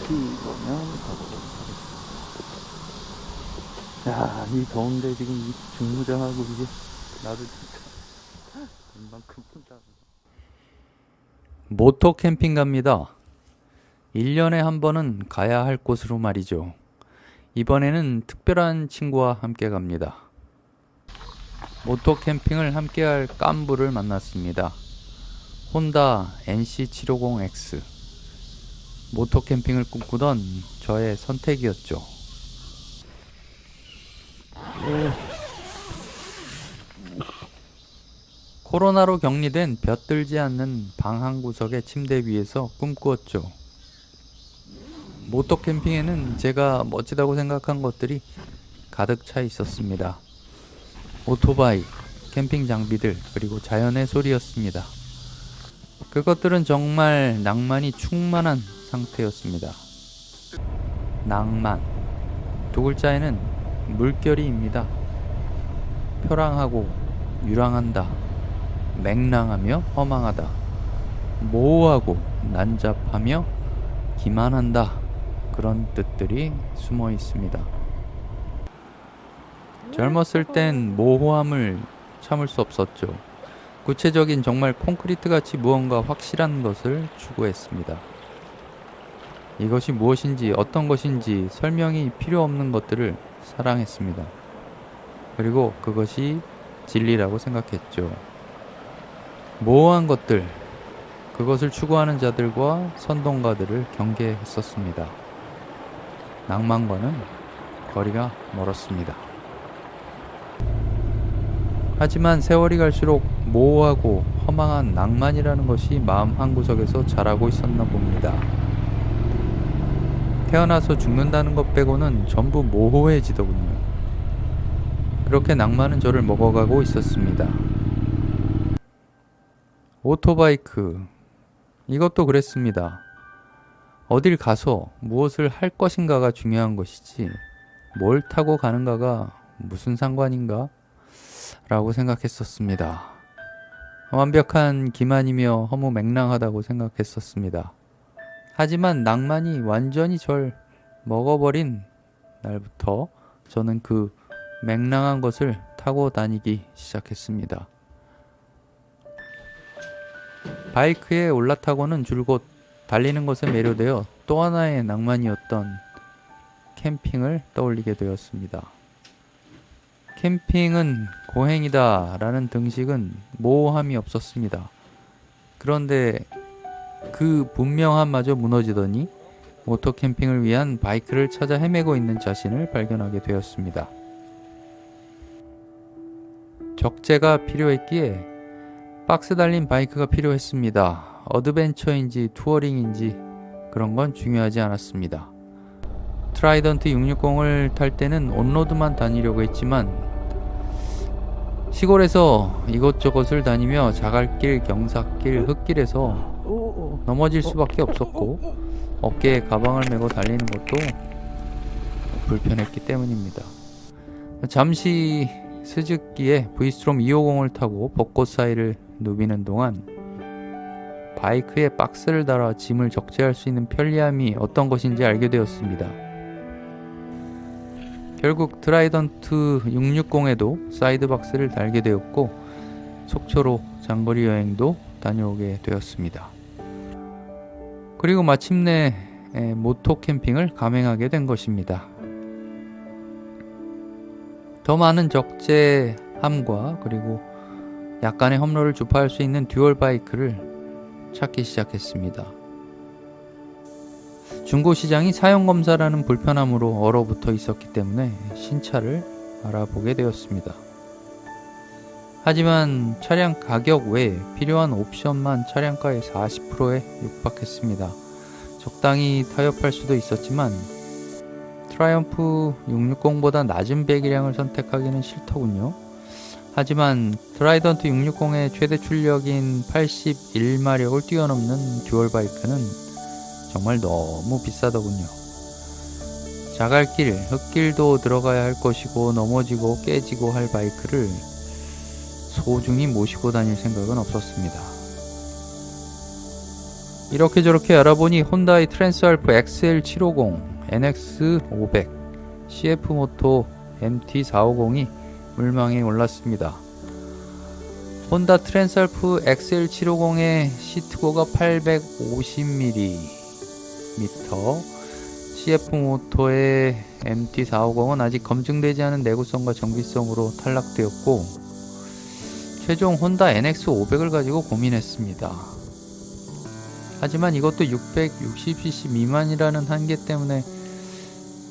가보도록 하겠습니다. 야, 이 더운데 지금 이 중무장하고 이게 나도 진짜 얼만큼 푼다. 모토 캠핑 갑니다. 1년에 한 번은 가야 할 곳으로 말이죠. 이번에는 특별한 친구와 함께 갑니다. 모토 캠핑을 함께할 깐부를 만났습니다. 혼다 NC750X. 모토 캠핑을 꿈꾸던 저의 선택이었죠. 코로나로 격리된 볕들지 않는 방 한 구석의 침대 위에서 꿈꾸었죠. 모토 캠핑에는 제가 멋지다고 생각한 것들이 가득 차 있었습니다. 오토바이, 캠핑 장비들, 그리고 자연의 소리였습니다. 그것들은 정말 낭만이 충만한 상태였습니다. 낭만. 두 글자에는 물결이입니다. 표랑하고 유랑한다. 맹랑하며 허망하다. 모호하고 난잡하며 기만한다. 그런 뜻들이 숨어 있습니다. 젊었을 땐 모호함을 참을 수 없었죠. 구체적인 정말 콘크리트 같이 무언가 확실한 것을 추구했습니다. 이것이 무엇인지 어떤 것인지 설명이 필요 없는 것들을 사랑했습니다. 그리고 그것이 진리라고 생각했죠. 모호한 것들, 그것을 추구하는 자들과 선동가들을 경계했었습니다. 낭만과는 거리가 멀었습니다. 하지만 세월이 갈수록 모호하고 허망한 낭만이라는 것이 마음 한구석에서 자라고 있었나 봅니다. 태어나서 죽는다는 것 빼고는 전부 모호해지더군요. 그렇게 낭만은 저를 먹어가고 있었습니다. 오토바이크, 이것도 그랬습니다. 어딜 가서 무엇을 할 것인가가 중요한 것이지 뭘 타고 가는가가 무슨 상관인가? 라고 생각했었습니다. 완벽한 기만이며 허무맹랑하다고 생각했었습니다. 하지만 낭만이 완전히 절 먹어버린 날부터 저는 그 맹랑한 것을 타고 다니기 시작했습니다. 바이크에 올라타고는 줄곧 달리는 것에 매료되어 또 하나의 낭만이었던 캠핑을 떠올리게 되었습니다. 캠핑은 고행이다 라는 등식은 모호함이 없었습니다. 그런데 그 분명함마저 무너지더니 모토 캠핑을 위한 바이크를 찾아 헤매고 있는 자신을 발견하게 되었습니다. 적재가 필요했기에 박스 달린 바이크가 필요했습니다. 어드벤처인지 투어링인지 그런 건 중요하지 않았습니다. 트라이던트 660을 탈 때는 온로드만 다니려고 했지만 시골에서 이것저것을 다니며 자갈길, 경사길, 흙길에서 넘어질 수밖에 없었고 어깨에 가방을 메고 달리는 것도 불편했기 때문입니다. 잠시 스즈키에 브이스트롬 250을 타고 벚꽃 사이를 누비는 동안 바이크에 박스를 달아 짐을 적재할 수 있는 편리함이 어떤 것인지 알게 되었습니다. 결국 트라이던트 660에도 사이드 박스를 달게 되었고 속초로 장거리 여행도 다녀오게 되었습니다. 그리고 마침내 모토 캠핑을 감행하게 된 것입니다. 더 많은 적재함과 그리고 약간의 험로를 주파할 수 있는 듀얼 바이크를 찾기 시작했습니다. 중고시장이 사용검사라는 불편함으로 얼어붙어 있었기 때문에 신차를 알아보게 되었습니다. 하지만 차량 가격 외에 필요한 옵션만 차량가의 40%에 육박했습니다. 적당히 타협할 수도 있었지만 트라이언프 660보다 낮은 배기량을 선택하기는 싫더군요. 하지만 트라이던트 660의 최대 출력인 81마력을 뛰어넘는 듀얼 바이크는 정말 너무 비싸더군요. 자갈길, 흙길도 들어가야 할 것이고 넘어지고 깨지고 할 바이크를 소중히 모시고 다닐 생각은 없었습니다. 이렇게 저렇게 알아보니 혼다의 트랜스알프 XL750, NX500, CF모토 MT450이 물망에 올랐습니다. 혼다 트랜스알프 XL750의 시트고가 850mm, CF모토의 MT450은 아직 검증되지 않은 내구성과 정비성으로 탈락되었고, 최종 혼다 NX500을 가지고 고민했습니다. 하지만 이것도 660cc 미만이라는 한계 때문에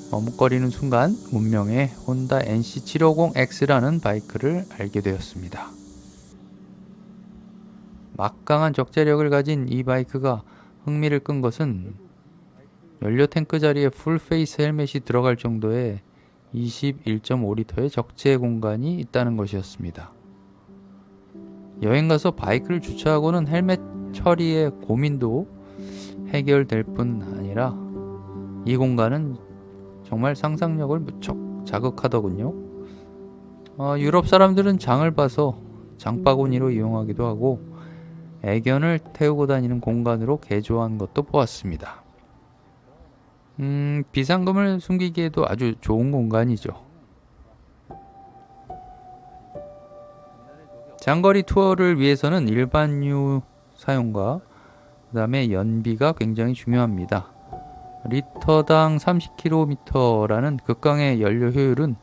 머뭇거리는 순간 운명의 혼다 NC750X라는 바이크를 알게 되었습니다. 막강한 적재력을 가진 이 바이크가 흥미를 끈 것은 연료 탱크 자리에 풀페이스 헬멧이 들어갈 정도의 21.5리터의 적재 공간이 있다는 것이었습니다. 여행 가서 바이크를 주차하고는 헬멧 처리의 고민도 해결될 뿐 아니라 이 공간은 정말 상상력을 무척 자극하더군요. 유럽 사람들은 장을 봐서 장바구니로 이용하기도 하고 애견을 태우고 다니는 공간으로 개조한 것도 보았습니다. 비상금을 숨기기에도 아주 좋은 공간이죠. 장거리 투어를 위해서는 일반유 사용과 그 다음에 연비가 굉장히 중요합니다. 리터당 30km라는 극강의 연료 효율은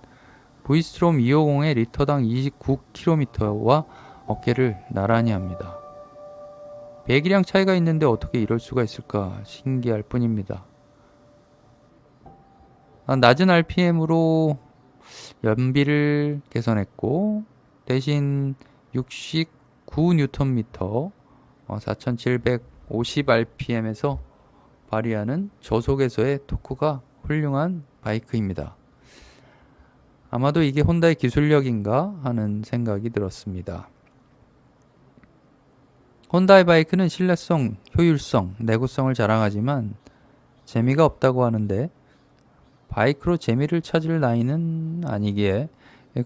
V스트롬 250의 리터당 29km와 어깨를 나란히 합니다. 배기량 차이가 있는데 어떻게 이럴 수가 있을까 신기할 뿐입니다. 낮은 RPM으로 연비를 개선했고 대신 69Nm 4750rpm에서 발휘하는 저속에서의 토크가 훌륭한 바이크입니다. 아마도 이게 혼다의 기술력인가 하는 생각이 들었습니다. 혼다의 바이크는 신뢰성, 효율성, 내구성을 자랑하지만 재미가 없다고 하는데 바이크로 재미를 찾을 나이는 아니기에,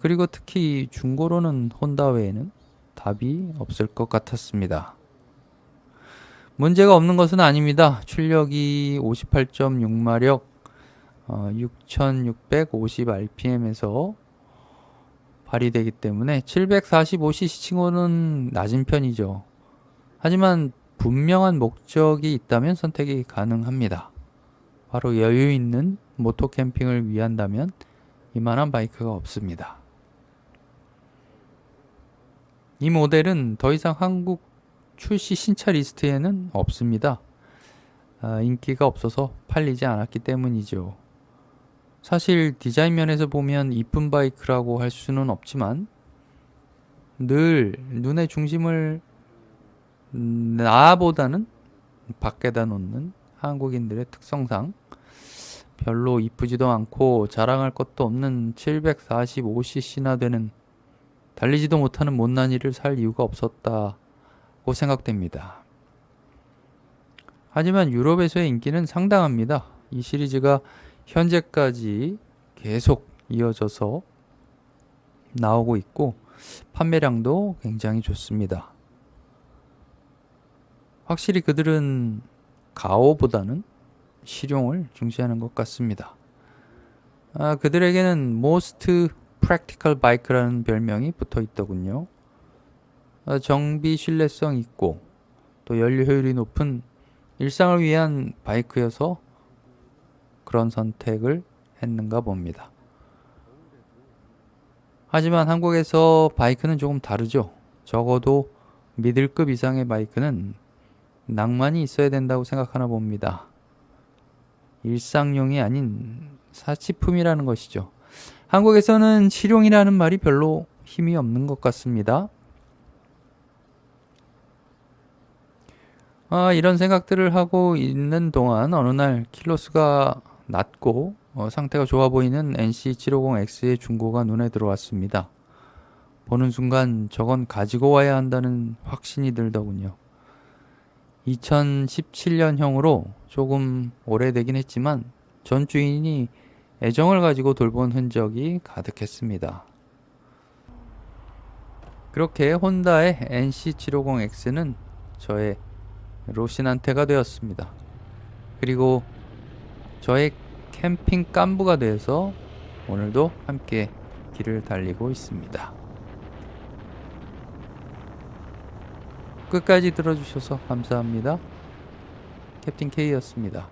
그리고 특히 중고로는 혼다 외에는 답이 없을 것 같았습니다. 문제가 없는 것은 아닙니다. 출력이 58.6마력 6650rpm에서 발휘되기 때문에 745cc 치고는 낮은 편이죠. 하지만 분명한 목적이 있다면 선택이 가능합니다. 바로 여유 있는 모토 캠핑을 위한다면 이만한 바이크가 없습니다. 이 모델은 더 이상 한국 출시 신차 리스트에는 없습니다. 인기가 없어서 팔리지 않았기 때문이죠. 사실 디자인 면에서 보면 이쁜 바이크라고 할 수는 없지만 늘 눈의 중심을 나보다는 밖에다 놓는 한국인들의 특성상 별로 이쁘지도 않고 자랑할 것도 없는 745cc나 되는 달리지도 못하는 못난이를 살 이유가 없었다고 생각됩니다. 하지만 유럽에서의 인기는 상당합니다. 이 시리즈가 현재까지 계속 이어져서 나오고 있고 판매량도 굉장히 좋습니다. 확실히 그들은 가오보다는 실용을 중시하는 것 같습니다. 그들에게는 Most Practical Bike라는 별명이 붙어 있더군요. 정비 신뢰성 있고 또 연료 효율이 높은 일상을 위한 바이크여서 그런 선택을 했는가 봅니다. 하지만 한국에서 바이크는 조금 다르죠. 적어도 미들급 이상의 바이크는 낭만이 있어야 된다고 생각하나 봅니다. 일상용이 아닌 사치품이라는 것이죠. 한국에서는 실용이라는 말이 별로 힘이 없는 것 같습니다. 이런 생각들을 하고 있는 동안 어느 날 킬로수가 낮고 상태가 좋아 보이는 NC750X의 중고가 눈에 들어왔습니다. 보는 순간 저건 가지고 와야 한다는 확신이 들더군요. 2017년형으로 조금 오래되긴 했지만 전 주인이 애정을 가지고 돌본 흔적이 가득했습니다. 그렇게 혼다의 NC750X는 저의 로신한테가 되었습니다. 그리고 저의 캠핑 깐부가 되어서 오늘도 함께 길을 달리고 있습니다. 끝까지 들어주셔서 감사합니다. 캡틴 K였습니다.